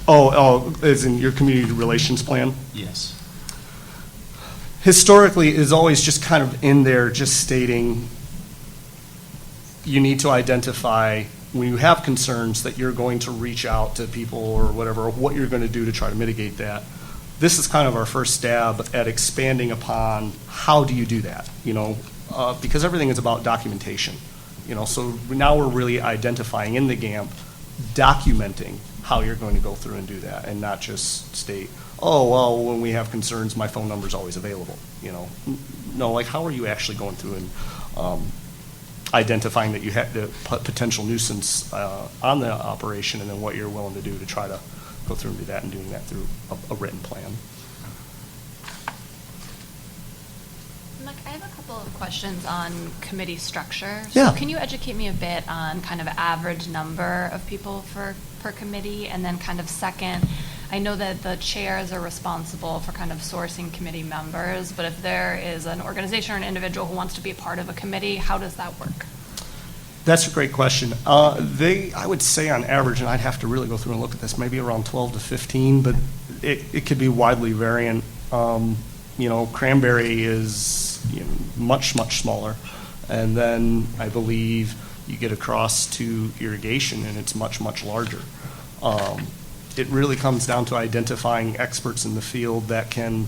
Oh, as in your community relations plan? Yes. Historically, is always just kind of in there, just stating you need to identify when you have concerns that you're going to reach out to people or whatever, or what you're going to do to try to mitigate that. This is kind of our first stab at expanding upon how do you do that, because everything is about documentation, so now we're really identifying in the GAMP, documenting how you're going to go through and do that, and not just state, oh, well, when we have concerns, my phone number is always available, No, like, how are you actually going through and identifying that you have the potential nuisance on the operation, and then what you're willing to do to try to go through and do that, and doing that through a written plan. Mike, I have a couple of questions on committee structure. Yeah. So can you educate me a bit on kind of average number of people per committee? And then kind of second, I know that the chairs are responsible for kind of sourcing committee members, but if there is an organization or an individual who wants to be a part of a committee, how does that work? That's a great question. I would say on average, and I'd have to really go through and look at this, maybe around 12 to 15, but it could be widely variant. Cranberry is much, much smaller. And then I believe you get across to irrigation, and it's much, much larger. It really comes down to identifying experts in the field that can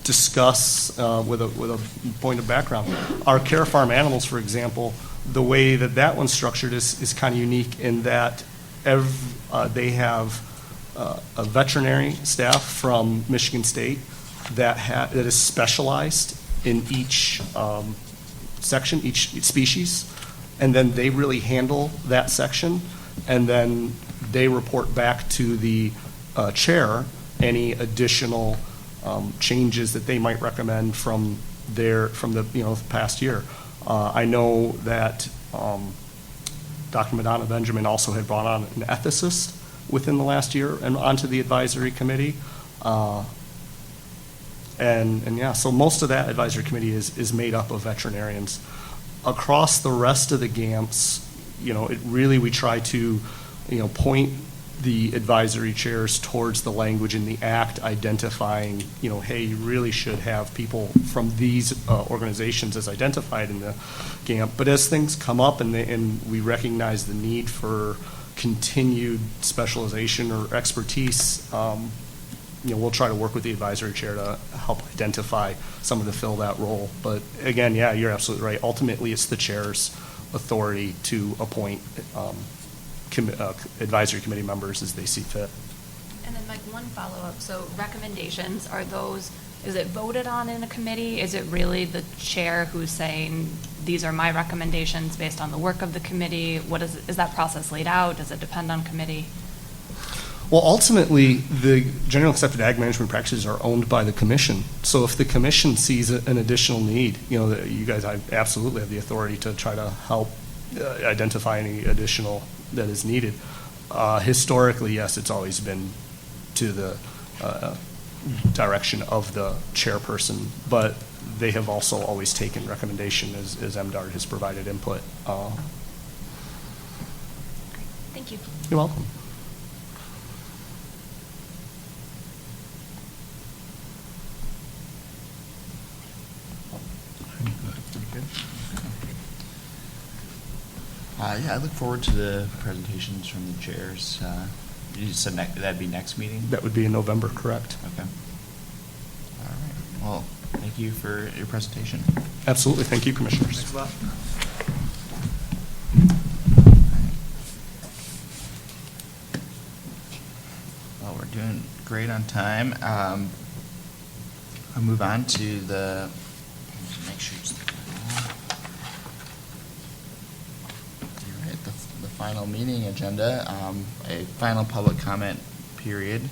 discuss with a point of background. Our Care Farm Animals, for example, the way that one's structured is kind of unique in that they have a veterinary staff from Michigan State that is specialized in each section, each species, and then they really handle that section, and then they report back to the chair any additional changes that they might recommend from the past year. I know that Dr. Madonna Benjamin also had brought on an ethicist within the last year and onto the advisory committee. So most of that advisory committee is made up of veterinarians. Across the rest of the GAMPs, we try to, point the advisory chairs towards the language in the act identifying, hey, you really should have people from these organizations as identified in the GAMP. But as things come up and we recognize the need for continued specialization or expertise, we'll try to work with the advisory chair to help identify someone to fill that role. But again, yeah, you're absolutely right. Ultimately, it's the chair's authority to appoint advisory committee members as they see fit. And then, Mike, one follow-up. So recommendations, is it voted on in a committee? Is it really the chair who's saying, these are my recommendations based on the work of the committee? Is that process laid out? Does it depend on committee? Well, ultimately, the general accepted ag management practices are owned by the commission. So if the commission sees an additional need, you guys absolutely have the authority to try to help identify any additional that is needed. Historically, yes, it's always been to the direction of the chairperson, but they have also always taken recommendation as MDARD has provided input. Thank you. You're welcome. Yeah, I look forward to the presentations from the chairs. You said that'd be next meeting? That would be in November, correct? Okay. All right. Well, thank you for your presentation. Absolutely. Thank you, Commissioners. Thanks a lot. Well, we're doing great on time. I'll move on to the, make sure it's all right, the final meeting agenda, a final public comment period.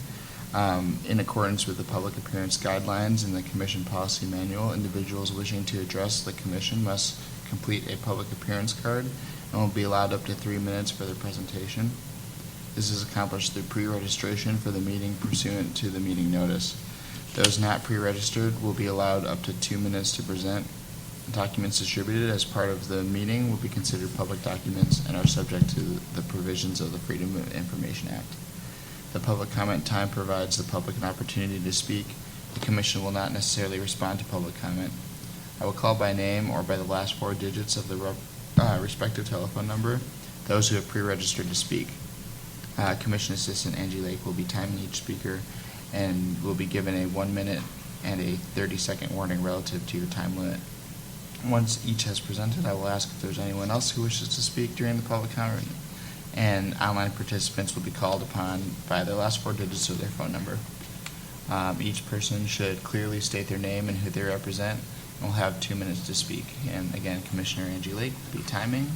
In accordance with the public appearance guidelines and the commission policy manual, individuals wishing to address the commission must complete a public appearance card and will be allowed up to 3 minutes for their presentation. This is accomplished through pre-registration for the meeting pursuant to the meeting notice. Those not pre-registered will be allowed up to 2 minutes to present. Documents distributed as part of the meeting will be considered public documents and are subject to the provisions of the Freedom of Information Act. The public comment time provides the public an opportunity to speak. The commission will not necessarily respond to public comment. I will call by name or by the last 4 digits of the respective telephone number those who have pre-registered to speak. Commission Assistant Angie Lake will be timing each speaker and will be given a 1 minute and a 30-second warning relative to your time limit. Once each has presented, I will ask if there's anyone else who wishes to speak during the public comment, and online participants will be called upon by the last 4 digits of their phone number. Each person should clearly state their name and who they represent, and will have 2 minutes to speak. And again, Commissioner Angie Lake will be timing.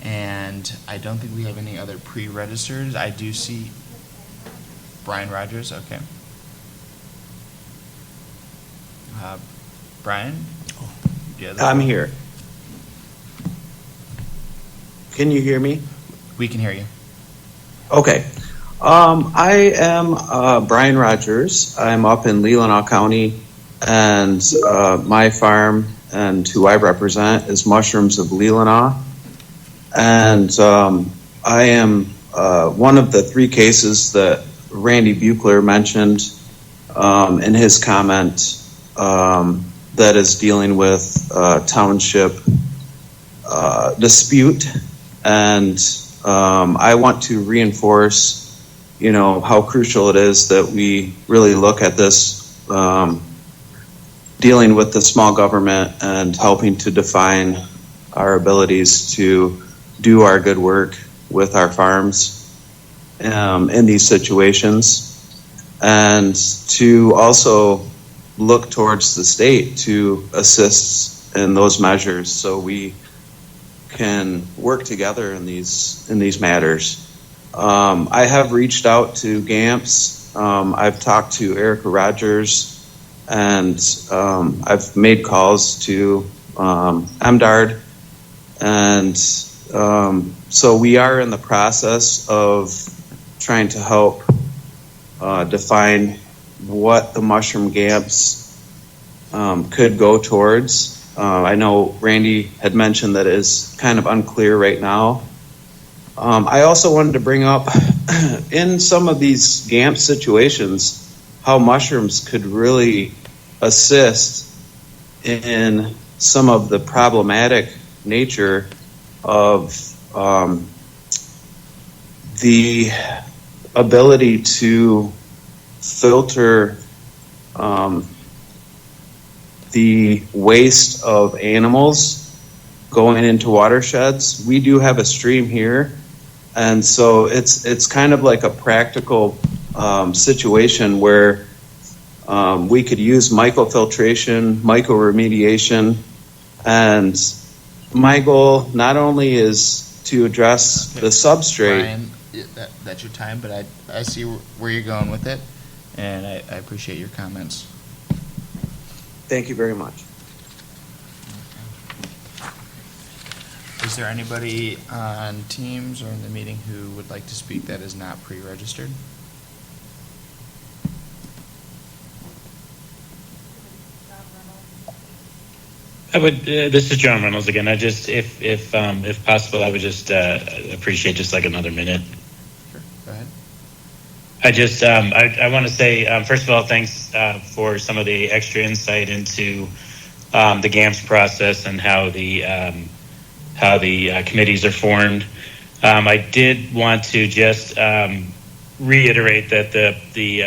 And I don't think we have any other pre-registered. I do see Brian Rogers. Okay. Brian? Yeah, I'm here. Can you hear me? We can hear you. Okay. I am Brian Rogers. I'm up in Leelanau County, and my farm and who I represent is Mushrooms of Leelanau. And I am one of the 3 cases that Randy Buechler mentioned in his comment that is dealing with township dispute. And I want to reinforce, how crucial it is that we really look at this dealing with the small government and helping to define our abilities to do our good work with our farms in these situations, and to also look towards the state to assist in those measures so we can work together in these matters. I have reached out to GAMPS. I've talked to Erica Rogers, and I've made calls to MDARD, and so we are in the process of trying to help define what the mushroom GAMPS could go towards. I know Randy had mentioned that it is kind of unclear right now. I also wanted to bring up, in some of these GAMPS situations, how mushrooms could really assist in some of the problematic nature of the ability to filter the waste of animals going into watersheds. We do have a stream here, and so it's kind of like a practical situation where we could use microfiltration, microremediation, and my goal not only is to address the substrate. Brian, that's your time, but I see where you're going with it, and I appreciate your comments. Thank you very much. Is there anybody on Teams or in the meeting who would like to speak that is not pre-registered? I would. This is John Reynolds again. I just, if possible, I would just appreciate just like another minute. Sure. Go ahead. I just, I want to say, first of all, thanks for some of the extra insight into the GAMS process and how the committees are formed. I did want to just reiterate that the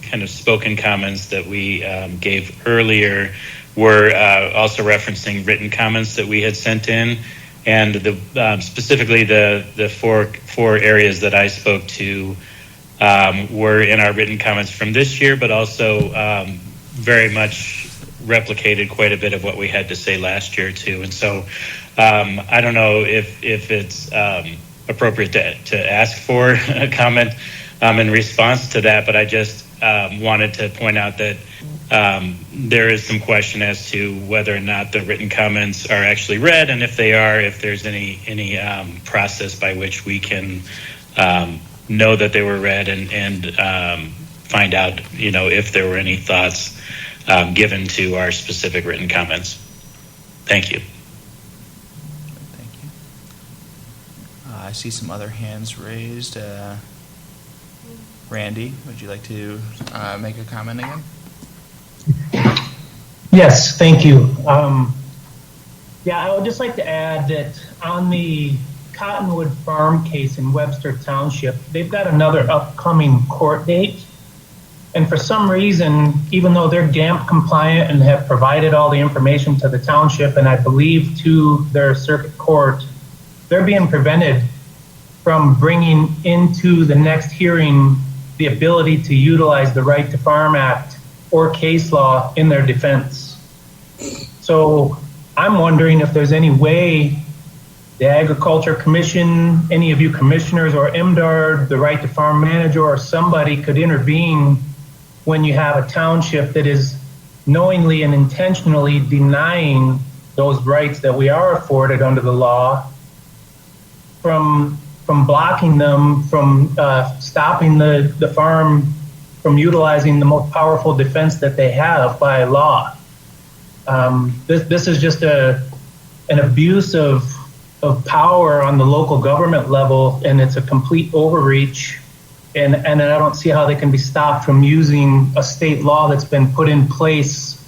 kind of spoken comments that we gave earlier were also referencing written comments that we had sent in, and the specifically the four areas that I spoke to were in our written comments from this year, but also very much replicated quite a bit of what we had to say last year too. And so I don't know if it's appropriate to ask for a comment in response to that, but I just wanted to point out that there is some question as to whether or not the written comments are actually read, and if they are, if there's any process by which we can know that they were read and find out, if there were any thoughts given to our specific written comments. Thank you. Thank you. I see some other hands raised. Randy, would you like to make a comment again? Yes, thank you. I would just like to add that on the Cottonwood Farm case in Webster Township, they've got another upcoming court date. And for some reason, even though they're GAMP compliant and have provided all the information to the township, and I believe to their circuit court, they're being prevented from bringing into the next hearing the ability to utilize the Right to Farm Act or case law in their defense. So I'm wondering if there's any way the Agriculture Commission, any of you commissioners, or MDARD, the Right to Farm Manager, or somebody could intervene when you have a township that is knowingly and intentionally denying those rights that we are afforded under the law, from blocking them, from stopping the farm from utilizing the most powerful defense that they have by law. This is just an abuse of power on the local government level, and it's a complete overreach. And I don't see how they can be stopped from using a state law that's been put in place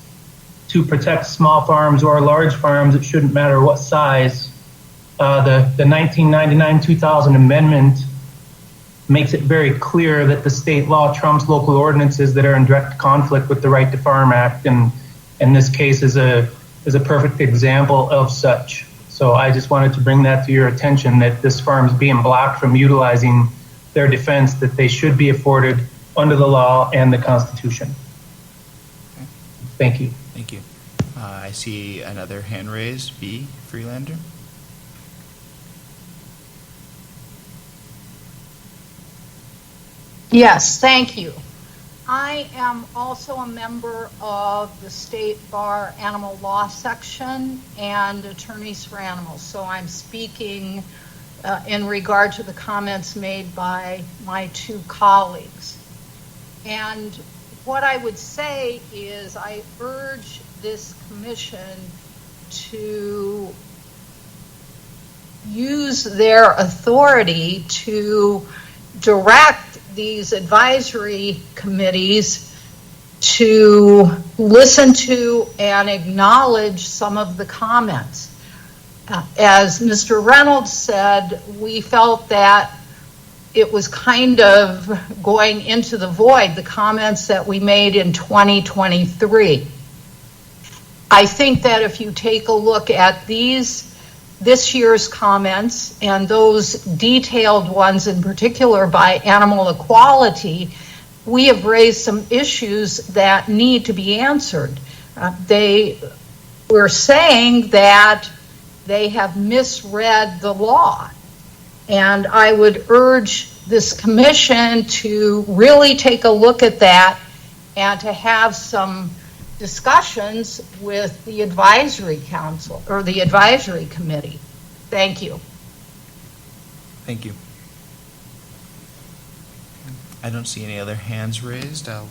to protect small farms or large farms. It shouldn't matter what size. The 1999-2000 amendment makes it very clear that the state law trumps local ordinances that are in direct conflict with the Right to Farm Act, and this case is a perfect example of such. So I just wanted to bring that to your attention, that this farm is being blocked from utilizing their defense that they should be afforded under the law and the Constitution. Okay. Thank you. Thank you. I see another hand raised. B. Freelander. Yes, thank you. I am also a member of the State Bar Animal Law Section and Attorneys for Animals, so I'm speaking in regard to the comments made by my two colleagues. And what I would say is I urge this commission to use their authority to direct these advisory committees to listen to and acknowledge some of the comments. As Mr. Reynolds said, we felt that it was kind of going into the void, the comments that we made in 2023. I think that if you take a look at this year's comments and those detailed ones in particular by Animal Equality, we have raised some issues that need to be answered. They were saying that they have misread the law. And I would urge this commission to really take a look at that and to have some discussions with the advisory council or the advisory committee. Thank you. Thank you. I don't see any other hands raised. I'll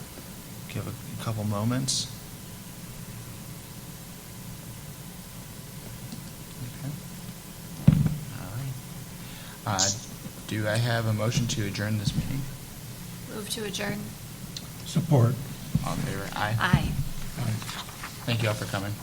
give a couple moments. Okay. All right. Do I have a motion to adjourn this meeting? Move to adjourn. Support. All in favor? Aye. Aye. Thank you all for coming.